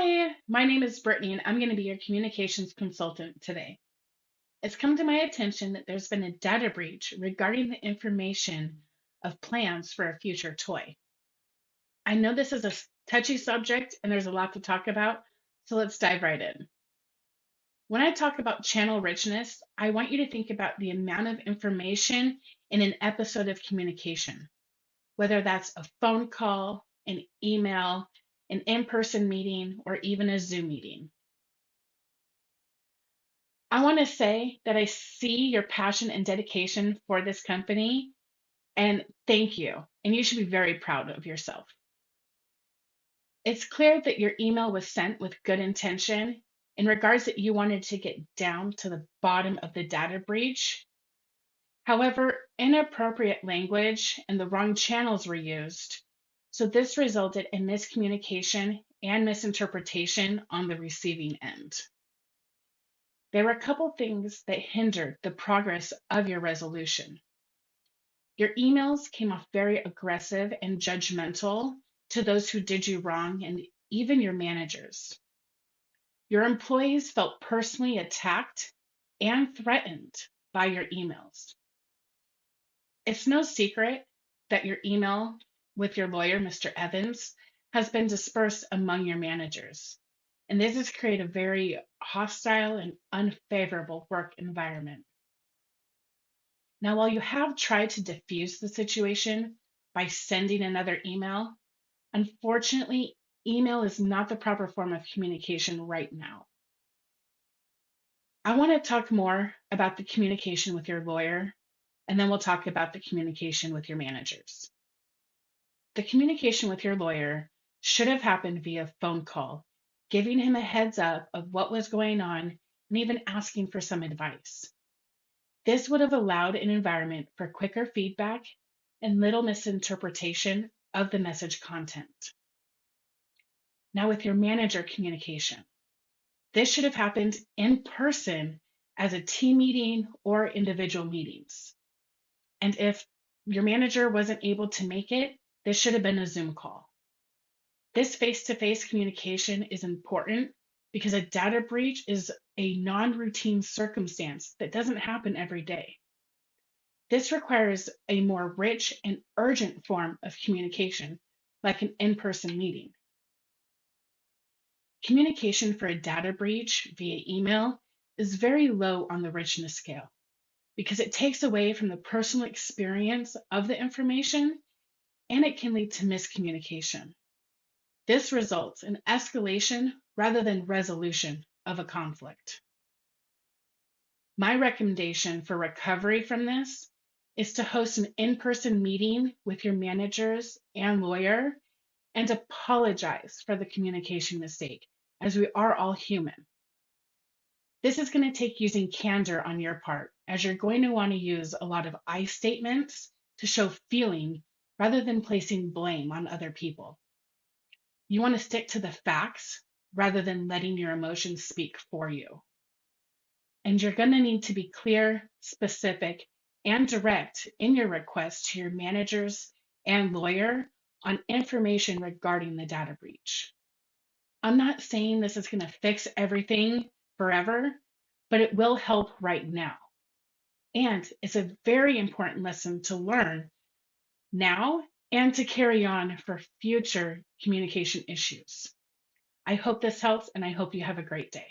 Hi, my name is Brittany, and I'm going to be your communications consultant today. It's come to my attention that there's been a data breach regarding the information of plans for a future toy. I know this is a touchy subject and there's a lot to talk about, so let's dive right in. When I talk about channel richness, I want you to think about the amount of information in an episode of communication, whether that's a phone call, an email, an in person meeting, or even a Zoom meeting. I want to say that I see your passion and dedication for this company, and thank you. And you should be very proud of yourself. It's clear that your email was sent with good intention in regards that you wanted to get down to the bottom of the data breach. However, inappropriate language and the wrong channels were used. So this resulted in miscommunication and misinterpretation on the receiving end. There were a couple things that hindered the progress of your resolution. Your emails came off very aggressive and judgmental to those who did you wrong and even your managers. Your employees felt personally attacked and threatened by your emails. It's no secret that your email with your lawyer, Mr. Evans, has been dispersed among your managers. And this has created a very hostile and unfavorable work environment. Now, while you have tried to diffuse the situation by sending another email, unfortunately, email is not the proper form of communication right now. I want to talk more about the communication with your lawyer, and then we'll talk about the communication with your managers. The communication with your lawyer should have happened via phone call, giving him a heads up of what was going on and even asking for some advice. This would have allowed an environment for quicker feedback and little misinterpretation of the message content. Now, with your manager communication, this should have happened in person as a team meeting or individual meetings. And if your manager wasn't able to make it, this should have been a Zoom call. This face to face communication is important because a data breach is a non routine circumstance that doesn't happen every day. This requires a more rich and urgent form of communication, like an in person meeting. Communication for a data breach via email is very low on the richness scale because it takes away from the personal experience of the information and it can lead to miscommunication. This results in escalation rather than resolution of a conflict. My recommendation for recovery from this is to host an in person meeting with your managers and lawyer and apologize for the communication mistake, as we are all human. This is going to take using candor on your part, as you're going to want to use a lot of I statements to show feeling rather than placing blame on other people. You want to stick to the facts rather than letting your emotions speak for you. And you're going to need to be clear, specific, and direct in your request to your managers and lawyer on information regarding the data breach. I'm not saying this is going to fix everything forever, but it will help right now. And it's a very important lesson to learn now and to carry on for future communication issues. I hope this helps and I hope you have a great day.